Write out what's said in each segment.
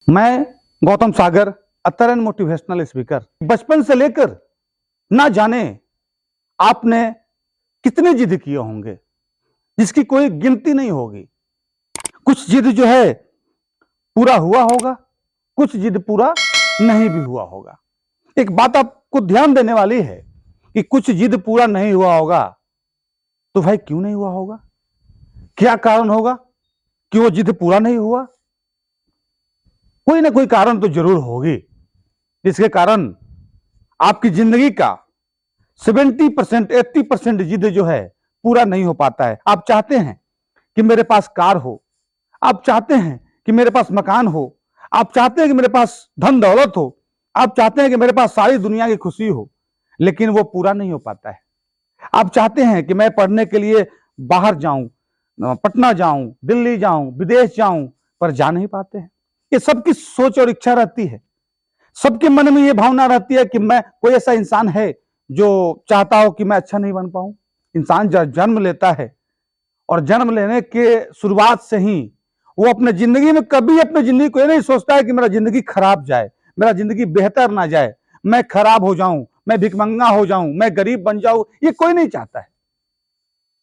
मैं गौतम सागर अतर and motivational speaker. बचपन से लेकर ना जाने आपने कितने जिद किए होंगे जिसकी कोई गिनती नहीं होगी। कुछ जिद जो है पूरा हुआ होगा, कुछ जिद पूरा नहीं भी हुआ होगा। एक बात आपको ध्यान देने वाली है कि कुछ जिद पूरा नहीं हुआ होगा तो भाई क्यों नहीं हुआ होगा, क्या कारण होगा कि वो जिद पूरा नहीं हुआ। कोई ना कोई कारण तो जरूर होगी जिसके कारण आपकी जिंदगी का 70% 80% जिद जो है पूरा नहीं हो पाता है। आप चाहते हैं कि मेरे पास कार हो, आप चाहते हैं कि मेरे पास मकान हो, आप चाहते हैं कि मेरे पास धन दौलत हो, आप चाहते हैं कि मेरे पास सारी दुनिया की खुशी हो, लेकिन वो पूरा नहीं हो पाता है। आप चाहते हैं कि मैं पढ़ने के लिए बाहर जाऊं, पटना जाऊं, दिल्ली जाऊं, विदेश जाऊं, पर जा नहीं पाते हैं। ये सबकी सोच और इच्छा रहती है। सबके मन में ये भावना रहती है कि मैं कोई ऐसा इंसान है जो चाहता हो कि मैं अच्छा नहीं बन पाऊं। इंसान जब जन्म लेता है और जन्म लेने के शुरुआत से ही वो अपने जिंदगी में कभी अपने जिंदगी को ये नहीं सोचता है कि मेरा जिंदगी खराब जाए, मेरा जिंदगी बेहतर ना जाए, मैं खराब हो जाऊं, मैं भिखमंगा हो जाऊं, मैं गरीब बन जाऊं। ये कोई नहीं चाहता है,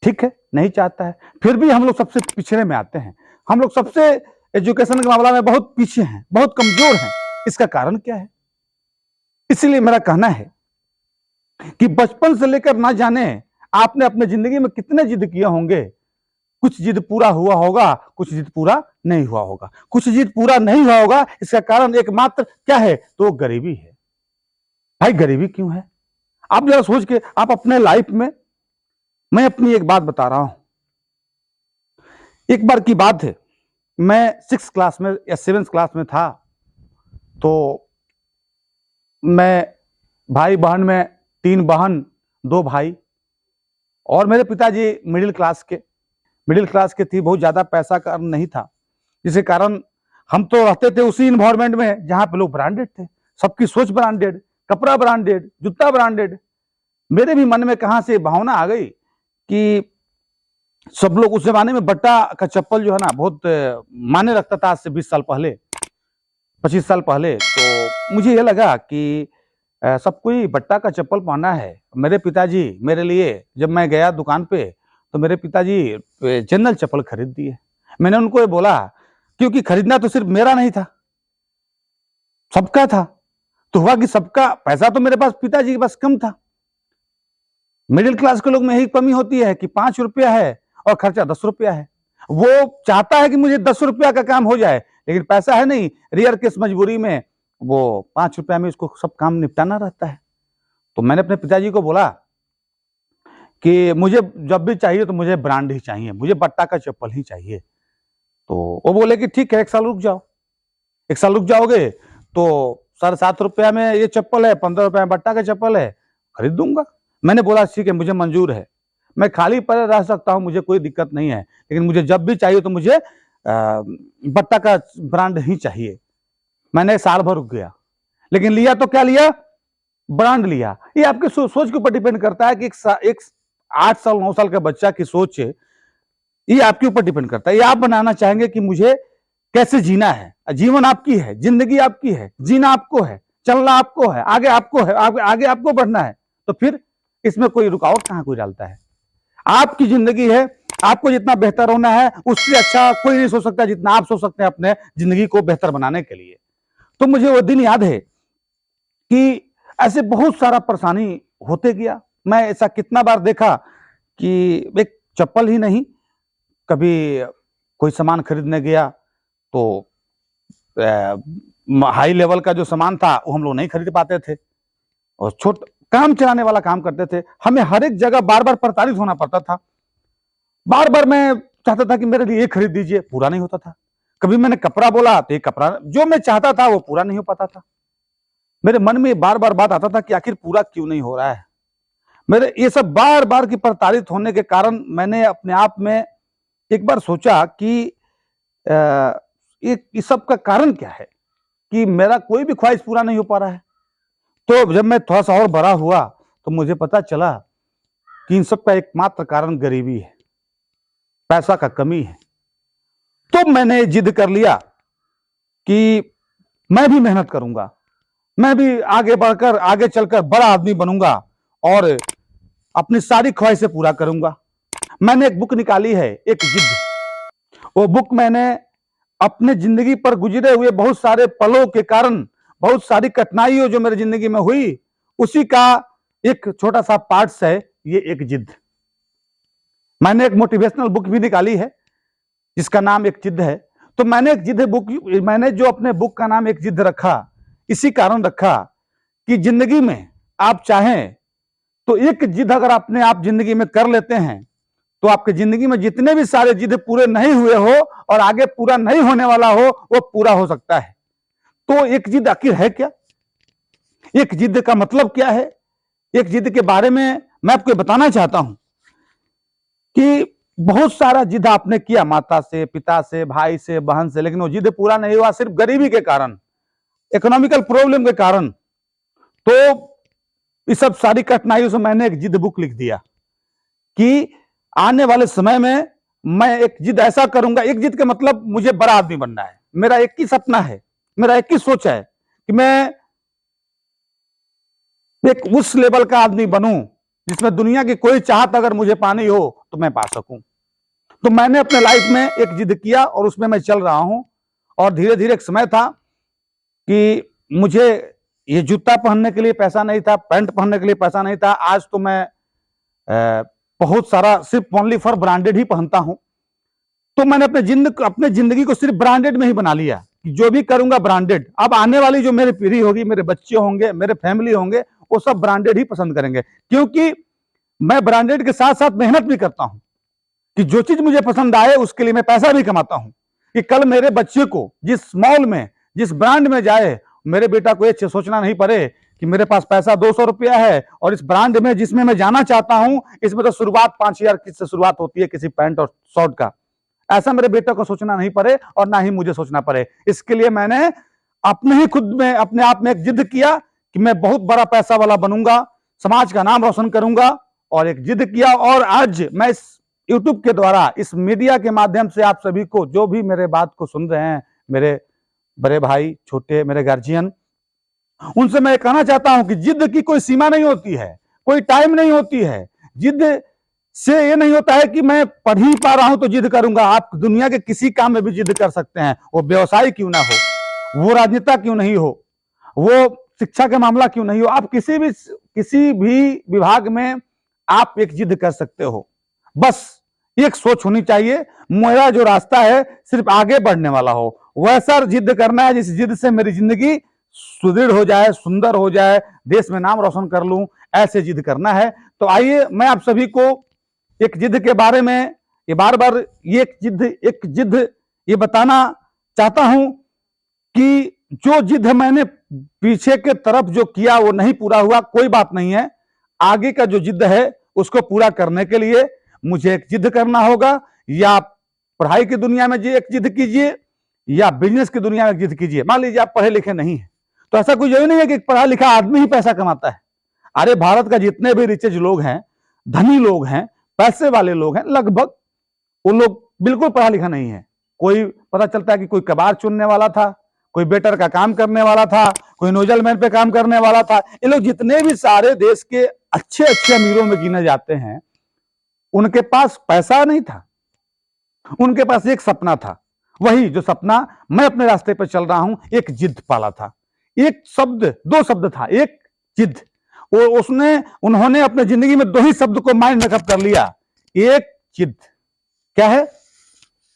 ठीक है, नहीं चाहता है। फिर भी हम लोग सबसे पिछड़े में आते हैं। हम लोग सबसे एजुकेशन के मामला में बहुत पीछे हैं, बहुत कमजोर हैं। इसका कारण क्या है? इसलिए मेरा कहना है कि बचपन से लेकर ना जाने आपने अपने जिंदगी में कितने जिद किए होंगे। कुछ जिद पूरा हुआ होगा, कुछ जिद पूरा नहीं हुआ होगा। कुछ जिद पूरा नहीं हुआ होगा, इसका कारण एकमात्र क्या है? तो गरीबी है। भाई गरीबी क्यों है? आप जरा सोच के आप अपने लाइफ में, मैं अपनी एक बात बता रहा हूं। एक बार की बात है, मैं 6th क्लास में या 7th क्लास में था, तो मैं भाई बहन में 3 बहन 2 भाई, और मेरे पिताजी मिडिल क्लास के थी। बहुत ज्यादा पैसा का नहीं था, जिसके कारण हम तो रहते थे उसी इन्वायरमेंट में जहां पे लोग ब्रांडेड थे। सबकी सोच ब्रांडेड, कपड़ा ब्रांडेड, जूता ब्रांडेड। मेरे भी मन में कहां से भावना आ गई कि सब लोग उस जमाने में बट्टा का चप्पल जो है ना बहुत मायने रखता था। आज से 20 साल पहले, 25 साल पहले, तो मुझे ये लगा कि सब कोई बट्टा का चप्पल पहना है। मेरे पिताजी मेरे लिए, जब मैं गया दुकान पे, तो मेरे पिताजी जनरल चप्पल खरीद दिए। मैंने उनको ये बोला, क्योंकि खरीदना तो सिर्फ मेरा नहीं था, सबका था। तो हुआ कि सबका पैसा तो मेरे पास, पिताजी के पास कम था। मिडिल क्लास के लोग में यही कमी होती है कि 5 रुपया है और खर्चा 10 रुपया है। वो चाहता है कि मुझे 10 रुपया का काम हो जाए, लेकिन पैसा है नहीं। रेयर केस मजबूरी में वो 5 रुपया में इसको सब काम निपटाना रहता है। तो मैंने अपने पिताजी को बोला कि मुझे जब भी चाहिए तो मुझे ब्रांड ही चाहिए, मुझे बट्टा का चप्पल ही चाहिए। तो वो बोले कि ठीक है, 1 साल रुक जाओ। 1 साल रुक जाओगे तो 7.5 रुपया में ये चप्पल है, 15 रुपया में बट्टा का चप्पल है, खरीद दूंगा। मैंने बोला ठीक है, मुझे मंजूर है, मैं खाली पर रह सकता हूं, मुझे कोई दिक्कत नहीं है, लेकिन मुझे जब भी चाहिए तो मुझे बट्टा का ब्रांड ही चाहिए। मैंने साल भर रुक गया, लेकिन लिया तो क्या लिया? ब्रांड लिया। ये आपके सोच के ऊपर डिपेंड करता है कि एक 8 साल 9 साल का बच्चा की सोच, ये आपके ऊपर डिपेंड करता है। ये आप बनाना चाहेंगे कि मुझे कैसे जीना है। जीवन आपकी है, जिंदगी आपकी है, जीना आपको है, चलना आपको है, आगे आपको है, आगे आपको बढ़ना है। तो फिर इसमें कोई रुकावट कहां कोई डालता है? आपकी जिंदगी है, आपको जितना बेहतर होना है उससे अच्छा कोई नहीं सोच सकता जितना आप सोच सकते हैं अपने जिंदगी को बेहतर बनाने के लिए। तो मुझे वो दिन याद है कि ऐसे बहुत सारा परेशानी होते गया। मैं ऐसा कितना बार देखा कि एक चप्पल ही नहीं, कभी कोई सामान खरीदने गया तो हाई लेवल का जो सामान था वो हम लोग नहीं खरीद पाते थे, और काम चलाने वाला काम करते थे। हमें हर एक जगह बार बार प्रताड़ित होना पड़ता था। बार बार मैं चाहता था कि मेरे लिए ये खरीद दीजिए, पूरा नहीं होता था। कभी मैंने कपड़ा बोला तो ये कपड़ा जो मैं चाहता था वो पूरा नहीं हो पाता था। मेरे मन में बार बार बात आता था कि आखिर पूरा क्यों नहीं हो रहा है। मेरे ये सब बार बार की प्रताड़ित होने के कारण मैंने अपने आप में एक बार सोचा कि इस सब का कारण क्या है कि मेरा कोई भी ख्वाहिश पूरा नहीं हो पा रहा है। तो जब मैं थोड़ा सा और बड़ा हुआ तो मुझे पता चला कि इन सब का एकमात्र कारण गरीबी है, पैसा का कमी है। तो मैंने जिद कर लिया कि मैं भी मेहनत करूंगा, मैं भी आगे बढ़कर आगे चलकर बड़ा आदमी बनूंगा और अपनी सारी ख्वाहिशें पूरा करूंगा। मैंने एक बुक निकाली है, एक जिद। वो बुक मैंने अपने जिंदगी पर गुजरे हुए बहुत सारे पलों के कारण, बहुत सारी कठिनाइयों जो मेरी जिंदगी में हुई, उसी का एक छोटा सा पार्ट्स है ये एक जिद। मैंने एक मोटिवेशनल बुक भी निकाली है जिसका नाम एक जिद है। तो मैंने एक जिद बुक, मैंने जो अपने बुक का नाम एक जिद रखा, इसी कारण रखा कि जिंदगी में आप चाहें तो एक जिद अगर अपने आप जिंदगी में कर लेते हैं तो आपकी जिंदगी में जितने भी सारे जिद पूरे नहीं हुए हो और आगे पूरा नहीं होने वाला हो, वो पूरा हो सकता है। तो एक जिद आखिर है क्या? एक जिद का मतलब क्या है? एक जिद के बारे में मैं आपको बताना चाहता हूं कि बहुत सारा जिद आपने किया, माता से, पिता से, भाई से, बहन से, लेकिन वो जिद पूरा नहीं हुआ, सिर्फ गरीबी के कारण, इकोनॉमिकल प्रॉब्लम के कारण। तो इस सब सारी कठिनाइयों से मैंने एक जिद बुक लिख दिया कि आने वाले समय में मैं एक जिद ऐसा करूंगा। एक जिद का मतलब मुझे बड़ा आदमी बनना है। मेरा एक ही सपना है, मेरा एक ही सोच है कि मैं एक उस लेवल का आदमी बनूं जिसमें दुनिया की कोई चाहत अगर मुझे पानी हो तो मैं पा सकूं। तो मैंने अपने लाइफ में एक जिद किया और उसमें मैं चल रहा हूं। और धीरे धीरे एक समय था कि मुझे ये जूता पहनने के लिए पैसा नहीं था, पैंट पहनने के लिए पैसा नहीं था। आज तो मैं बहुत सारा सिर्फ ओनली फॉर ब्रांडेड ही पहनता हूं। तो मैंने अपने जिंदगी को सिर्फ ब्रांडेड में ही बना लिया कि जो भी करूंगा ब्रांडेड। अब आने वाली जो मेरी पीढ़ी होगी, मेरे बच्चे होंगे, मेरे फैमिली होंगे, वो सब ब्रांडेड ही पसंद करेंगे, क्योंकि मैं ब्रांडेड के साथ साथ मेहनत भी करता हूं कि जो चीज मुझे पसंद आए उसके लिए मैं पैसा भी कमाता हूं कि कल मेरे बच्चे को जिस मॉल में, जिस ब्रांड में जाए, मेरे बेटा को ये सोचना नहीं पड़े कि मेरे पास पैसा 200 रुपया है और इस ब्रांड में जिसमें मैं जाना चाहता हूं, इसमें तो शुरुआत 5,000 से शुरुआत होती है किसी पैंट और शर्ट का। ऐसा मेरे बेटे को सोचना नहीं पड़े और ना ही मुझे सोचना पड़े। इसके लिए मैंने अपने ही खुद में, अपने आप में एक जिद किया कि मैं बहुत बड़ा पैसा वाला बनूंगा, समाज का नाम रोशन करूंगा, और एक जिद किया। और आज मैं इस यूट्यूब के द्वारा, इस मीडिया के माध्यम से आप सभी को, जो भी मेरे बात को सुन रहे हैं, मेरे बड़े भाई, छोटे, मेरे गार्जियन, उनसे मैं कहना चाहता हूं कि जिद की कोई सीमा नहीं होती है, कोई टाइम नहीं होती है। जिद से ये नहीं होता है कि मैं पढ़ ही पा रहा हूं तो जिद करूंगा। आप दुनिया के किसी काम में भी जिद कर सकते हैं, वो व्यवसाय क्यों ना हो, वो राजनेता क्यों नहीं हो, वो शिक्षा का मामला क्यों नहीं हो, आप किसी भी विभाग में आप एक जिद कर सकते हो। बस एक सोच होनी चाहिए, मेरा जो रास्ता है सिर्फ आगे बढ़ने वाला हो, वैसा जिद करना है जिस जिद से मेरी जिंदगी सुदृढ़ हो जाए, सुंदर हो जाए, देश में नाम रोशन कर लूं, ऐसे जिद करना है। तो आइए मैं आप सभी को एक जिद के बारे में ये बार बार एक जिद ये बताना चाहता हूं कि जो जिद मैंने पीछे के तरफ जो किया वो नहीं पूरा हुआ, कोई बात नहीं है। आगे का जो जिद है उसको पूरा करने के लिए मुझे एक जिद करना होगा। या पढ़ाई की दुनिया में एक जिद कीजिए या बिजनेस की दुनिया में एक जिद कीजिए। मान लीजिए आप पढ़े लिखे नहीं है तो ऐसा कोई जरूरी नहीं है कि पढ़ा लिखा आदमी ही पैसा कमाता है। अरे भारत का जितने भी रिचेज लोग हैं, धनी लोग हैं, पैसे वाले लोग हैं, लगभग वो लोग बिल्कुल पढ़ा लिखा नहीं है। कोई पता चलता है कि कोई कबाड़ चुनने वाला था, कोई वेटर का काम करने वाला था, कोई नोजलमैन पे काम करने वाला था। ये लोग जितने भी सारे देश के अच्छे अच्छे अमीरों में गिने जाते हैं, उनके पास पैसा नहीं था, उनके पास एक सपना था। वही जो सपना मैं अपने रास्ते पर चल रहा हूं, एक जिद पाला था। एक शब्द, दो शब्द था, एक जिद। उन्होंने अपने जिंदगी में दो ही शब्द को माइंड मेकअप कर लिया, एक जिद। क्या है?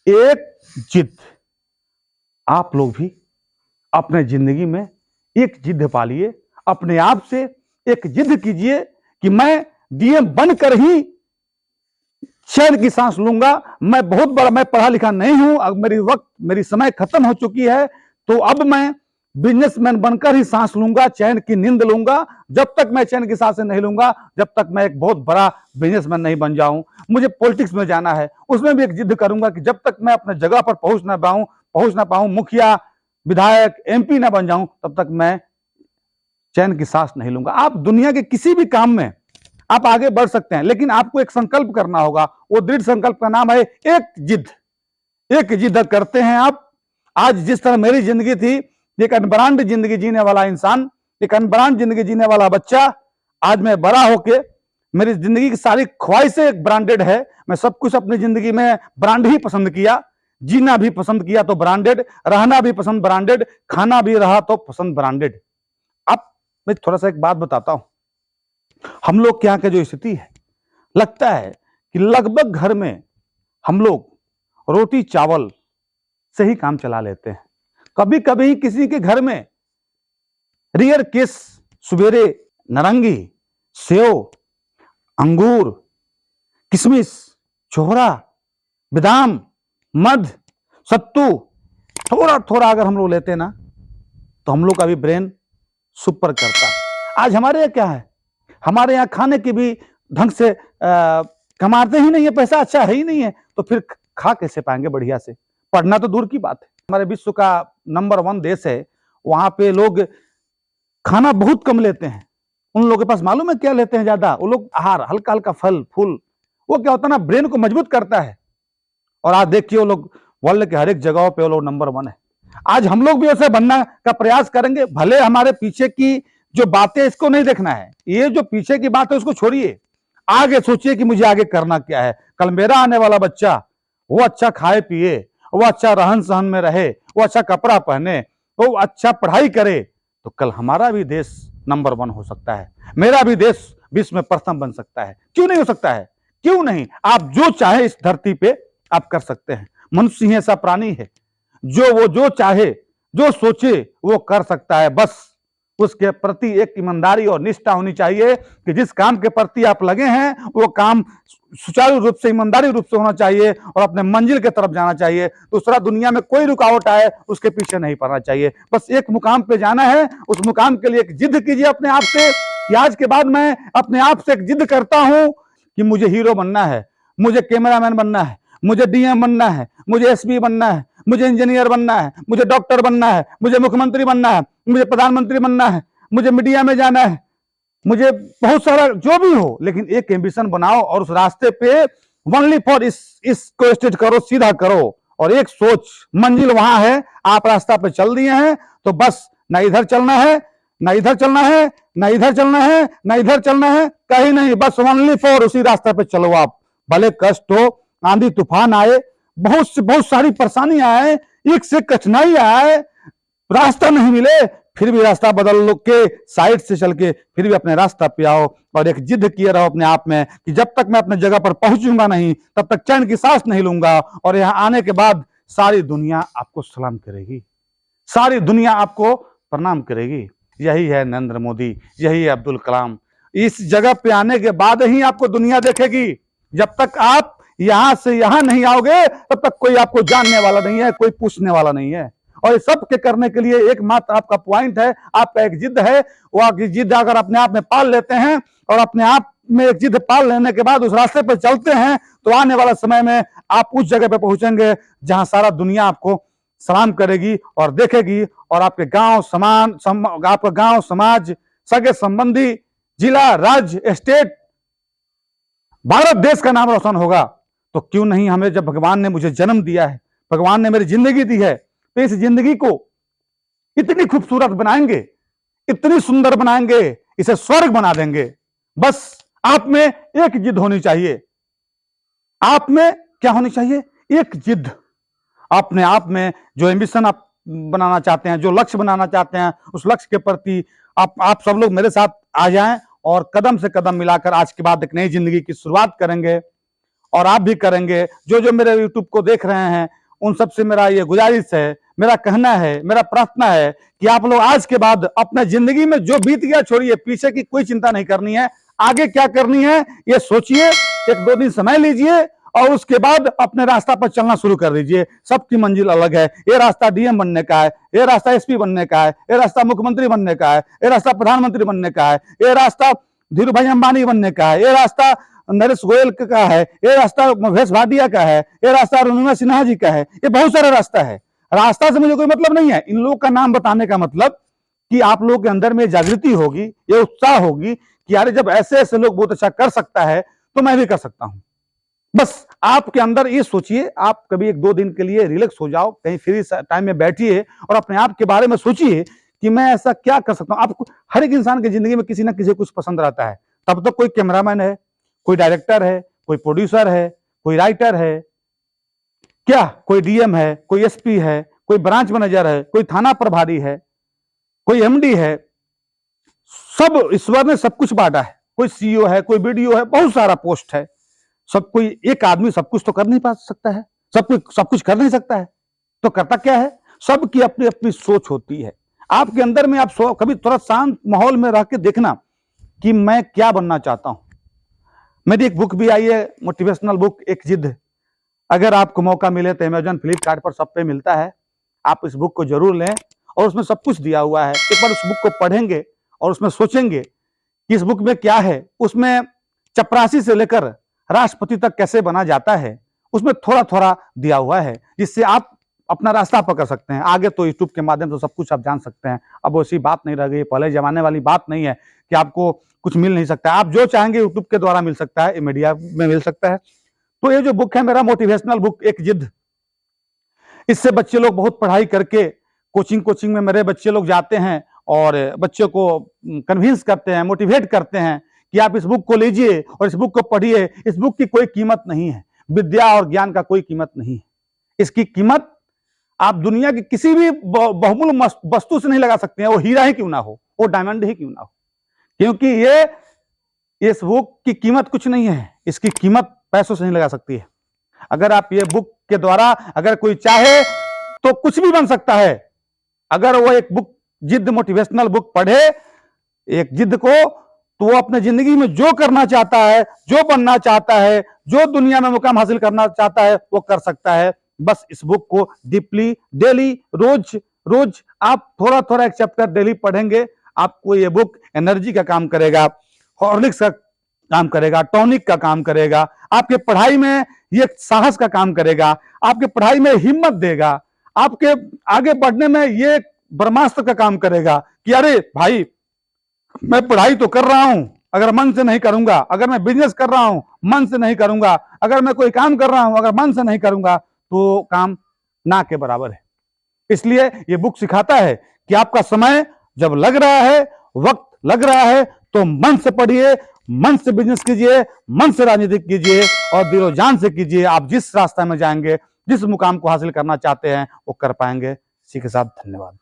एक जिद। आप लोग भी अपने जिंदगी में एक जिद पालिए, अपने आप से एक जिद कीजिए कि मैं डीएम बनकर ही चैन की सांस लूंगा। मैं बहुत बड़ा, मैं पढ़ा लिखा नहीं हूं, अब मेरी समय खत्म हो चुकी है, तो अब मैं बिजनेसमैन बनकर ही सांस लूंगा, चैन की नींद लूंगा। जब तक मैं चैन की सांसें नहीं लूंगा, जब तक मैं एक बहुत बड़ा बिजनेसमैन नहीं बन जाऊं। मुझे पॉलिटिक्स में जाना है, उसमें भी एक जिद करूंगा कि जब तक मैं अपने जगह पर पहुंच ना पाऊं, मुखिया, विधायक, एमपी ना बन जाऊं, तब तक मैं चैन की सांस नहीं लूंगा। आप दुनिया के किसी भी काम में आप आगे बढ़ सकते हैं, लेकिन आपको एक संकल्प करना होगा। वो दृढ़ संकल्प का नाम है एक जिद। एक जिद करते हैं आप। आज जिस तरह मेरी जिंदगी थी एक अनब्रांड जिंदगी जीने वाला इंसान, एक अनब्रांड जिंदगी जीने वाला बच्चा, आज मैं बड़ा होके मेरी जिंदगी की सारी ख्वाहिशें ब्रांडेड है। मैं सब कुछ अपनी जिंदगी में ब्रांड ही पसंद किया, जीना भी पसंद किया तो ब्रांडेड, रहना भी पसंद ब्रांडेड, खाना भी रहा तो पसंद ब्रांडेड। अब मैं थोड़ा सा एक बात बताता हूं, हम लोग के यहाँ की जो स्थिति है, लगता है कि लगभग घर में हम लोग रोटी चावल से ही काम चला लेते हैं। कभी कभी किसी के घर में रियर केस सवेरे नारंगी, सेव, अंगूर, किशमिश, छोहरा, बादाम, मध, सत्तू थोड़ा थोड़ा अगर हम लोग लेते ना तो हम लोग का भी ब्रेन सुपर करता है। आज हमारे यहाँ क्या है, हमारे यहाँ खाने की भी ढंग से कमाते ही नहीं है, पैसा अच्छा है ही नहीं है, तो फिर खा कैसे पाएंगे बढ़िया से। पढ़ना तो दूर की बात है, हमारे विश्व का नंबर 1 देश है, वहां पे लोग खाना बहुत कम लेते हैं। उन लोगों के पास मालूम है क्या लेते हैं ज्यादा, वो लोग आहार हल्का हल्का फल फूल, वो क्या होता है ना, ब्रेन को मजबूत करता है। और आज देखिए वो लोग वर्ल्ड के हर एक जगहों पे वो लोग नंबर 1 है। आज हम लोग भी ऐसे बनना का प्रयास करेंगे। भले हमारे पीछे की जो बातें, इसको नहीं देखना है, ये जो पीछे की बात है उसको छोड़िए, आगे सोचिए कि मुझे आगे करना क्या है। कल मेरा आने वाला बच्चा वो अच्छा खाए पिए, वो अच्छा रहन सहन में रहे, वो अच्छा कपड़ा पहने, वो अच्छा पढ़ाई करे, तो कल हमारा भी देश नंबर 1 हो सकता है, मेरा भी देश विश्व में प्रथम बन सकता है। क्यों नहीं हो सकता है, क्यों नहीं। आप जो चाहे इस धरती पे आप कर सकते हैं। मनुष्य ही ऐसा प्राणी है वो जो चाहे, जो सोचे वो कर सकता है। बस उसके प्रति एक ईमानदारी और निष्ठा होनी चाहिए कि जिस काम के प्रति आप लगे हैं वो काम सुचारू रूप से, ईमानदारी रूप से होना चाहिए और अपने मंजिल की तरफ जाना चाहिए। दूसरा, दुनिया में कोई रुकावट आए उसके पीछे नहीं पड़ना चाहिए। बस एक मुकाम पे जाना है, उस मुकाम के लिए एक जिद कीजिए अपने आप से कि आज के बाद मैं अपने आप से एक जिद करता हूं कि मुझे हीरो बनना है, मुझे कैमरामैन बनना है, मुझे डीएम बनना है, मुझे एसपी बनना है, मुझे इंजीनियर बनना है, मुझे डॉक्टर बनना है, मुझे मुख्यमंत्री बनना है, मुझे प्रधानमंत्री बनना है, मुझे मीडिया में जाना है, मुझे बहुत सारा जो भी हो, लेकिन एक एम्बिशन बनाओ और उस रास्ते पे ओनली फॉर इसको स्टेट करो, सीधा करो। और एक सोच, मंजिल वहां है, आप रास्ता पे चल दिए हैं तो बस ना इधर चलना है, ना इधर चलना है, ना इधर चलना है, ना इधर चलना है, कहीं नहीं, बस ओनली फॉर उसी रास्ते पे चलो आप। भले कष्ट हो, आंधी तूफान आए, बहुत सारी परेशानी आए, एक से कठिनाई आए, रास्ता नहीं मिले, फिर भी रास्ता बदल लो के साइड से चल के फिर भी अपने रास्ता पे आओ और एक जिद किए रहो अपने आप में कि जब तक मैं अपने जगह पर पहुंचूंगा नहीं तब तक चैन की सांस नहीं लूंगा। और यहां आने के बाद सारी दुनिया आपको सलाम करेगी, सारी दुनिया आपको प्रणाम करेगी। यही है नरेंद्र मोदी, यही है अब्दुल कलाम। इस जगह पे आने के बाद ही आपको दुनिया देखेगी। जब तक आप यहां से यहां नहीं आओगे तब तक कोई आपको जानने वाला नहीं है, कोई पूछने वाला नहीं है। और इस सब के करने के लिए एकमात्र आपका पॉइंट है, आपका एक जिद है। वो आपकी जिद अगर अपने आप में पाल लेते हैं और अपने आप में एक जिद पाल लेने के बाद उस रास्ते पर चलते हैं तो आने वाला समय में आप उस जगह पे पहुंचेंगे जहां सारा दुनिया आपको सलाम करेगी और देखेगी। और आपके आपका गांव समाज, सगे संबंधी, जिला, राज्य, स्टेट, भारत देश का नाम रोशन होगा। तो क्यों नहीं, हमें जब भगवान ने मुझे जन्म दिया है, भगवान ने मेरी जिंदगी दी है, तो इस जिंदगी को इतनी खूबसूरत बनाएंगे, इतनी सुंदर बनाएंगे, इसे स्वर्ग बना देंगे। बस आप में एक जिद होनी चाहिए। आप में क्या होनी चाहिए? एक जिद। अपने आप में जो एम्बिशन आप बनाना चाहते हैं, जो लक्ष्य बनाना चाहते हैं, उस लक्ष्य के प्रति आप सब लोग मेरे साथ आ जाएं और कदम से कदम मिलाकर आज के बाद एक नई जिंदगी की शुरुआत करेंगे। और आप भी करेंगे। जो जो मेरे यूट्यूब को देख रहे हैं उन सबसे मेरा ये गुजारिश है, मेरा कहना है, मेरा प्रार्थना है कि आप लोग आज के बाद अपने जिंदगी में जो बीत गया छोड़िए, पीछे की कोई चिंता नहीं करनी है, आगे क्या करनी है ये सोचिए, 1-2 दिन समय लीजिए और उसके बाद अपने रास्ता पर चलना शुरू कर दीजिए। सबकी मंजिल अलग है। ये रास्ता डीएम बनने का है, ये रास्ता एसपी बनने का है, ये रास्ता मुख्यमंत्री बनने का है, ये रास्ता प्रधानमंत्री बनने का है, ये रास्ता धीरू भाई अंबानी बनने का है, ये रास्ता नरेश गोयल का है, ये रास्ता महेश भाटिया का है, ये रास्ता अरुणिमा सिन्हा जी का है। ये बहुत सारा रास्ता है। रास्ता से मुझे कोई मतलब नहीं है। इन लोगों का नाम बताने का मतलब कि आप लोगों के अंदर में जागृति होगी, ये उत्साह होगी कि यार जब ऐसे ऐसे लोग बहुत अच्छा कर सकता है तो मैं भी कर सकता हूं। बस आपके अंदर ये सोचिए, आप कभी 1-2 दिन के लिए रिलैक्स हो जाओ, कहीं फ्री टाइम में बैठिए और अपने आप के बारे में सोचिए कि मैं ऐसा क्या कर सकता हूं। आपको हर एक इंसान की जिंदगी में किसी ना किसी कुछ पसंद रहता है। तब तो कोई कैमरामैन है, कोई डायरेक्टर है, कोई प्रोड्यूसर है, कोई राइटर है, क्या कोई डीएम है, कोई एसपी है, कोई ब्रांच मैनेजर है, कोई थाना प्रभारी है, कोई एमडी है। सब ईश्वर ने सब कुछ बांटा है। कोई सीईओ है, कोई बीडीओ है, बहुत सारा पोस्ट है। सब कोई एक आदमी सब कुछ तो कर नहीं पा सकता है, सब कुछ कर नहीं सकता है। तो करता क्या है? सबकी अपनी अपनी सोच होती है। आपके अंदर में आप कभी थोड़ा शांत माहौल में रह के देखना कि मैं क्या बनना चाहता हूं। मेरी एक बुक भी आई है, मोटिवेशनल बुक, एक जिद। अगर आपको मौका मिले तो अमेजन, फ्लिपकार्ट पर सब पे मिलता है। आप इस बुक को जरूर लें और उसमें सब कुछ दिया हुआ है। एक बार उस बुक को पढ़ेंगे और उसमें सोचेंगे कि इस बुक में क्या है। उसमें चपरासी से लेकर राष्ट्रपति तक कैसे बना जाता है, उसमें थोड़ा थोड़ा दिया हुआ है, जिससे आप अपना रास्ता पकड़ सकते हैं। आगे तो यूट्यूब के माध्यम से सब कुछ आप जान सकते हैं। अब वैसी बात नहीं रह गई, पहले जमाने वाली बात नहीं है कि आपको कुछ मिल नहीं सकता। आप जो चाहेंगे यूट्यूब के द्वारा मिल सकता है, मीडिया में मिल सकता है। तो ये जो बुक है मेरा मोटिवेशनल बुक, एक जिद, इससे बच्चे लोग बहुत पढ़ाई करके कोचिंग में मेरे बच्चे लोग जाते हैं और बच्चों को कन्विंस करते हैं, मोटिवेट करते हैं कि आप इस बुक को लीजिए और इस बुक को पढ़िए। इस बुक की कोई कीमत नहीं है, विद्या और ज्ञान का कोई कीमत नहीं है। इसकी कीमत आप दुनिया की किसी भी बहुमूल्य वस्तु से नहीं लगा सकते हैं, वो हीरा ही क्यों ना हो, वो डायमंड ही क्यों ना हो, क्योंकि ये इस बुक की कीमत कुछ नहीं है। इसकी कीमत पैसों से नहीं लगा सकती है। अगर आप ये बुक के द्वारा अगर कोई चाहे तो कुछ भी बन सकता है। अगर वो एक बुक जिद मोटिवेशनल बुक पढ़े, एक जिद को, तो वो अपने जिंदगी में जो करना चाहता है, जो बनना चाहता है, जो दुनिया में मुकाम हासिल करना चाहता है, वो कर सकता है। बस इस बुक को डीपली डेली रोज आप थोड़ा थोड़ा एक चैप्टर डेली पढ़ेंगे, आपको ये बुक एनर्जी का काम करेगा, हॉर्लिक्स का काम करेगा, टॉनिक का काम करेगा, आपके पढ़ाई में ये साहस का काम करेगा, आपके पढ़ाई में हिम्मत देगा, आपके आगे बढ़ने में ये ब्रह्मास्त्र का काम करेगा कि अरे भाई, मैं पढ़ाई तो कर रहा हूं, अगर मन से नहीं करूंगा, अगर मैं बिजनेस कर रहा हूं मन से नहीं करूंगा, अगर मैं कोई काम कर रहा हूं अगर मन से नहीं करूंगा, तो काम ना के बराबर है। इसलिए ये बुक सिखाता है कि आपका समय जब लग रहा है, वक्त लग रहा है, तो मन से पढ़िए, मन से बिजनेस कीजिए, मन से राजनीति कीजिए और दिलो जान से कीजिए। आप जिस रास्ते में जाएंगे, जिस मुकाम को हासिल करना चाहते हैं, वो कर पाएंगे। इसी के साथ धन्यवाद।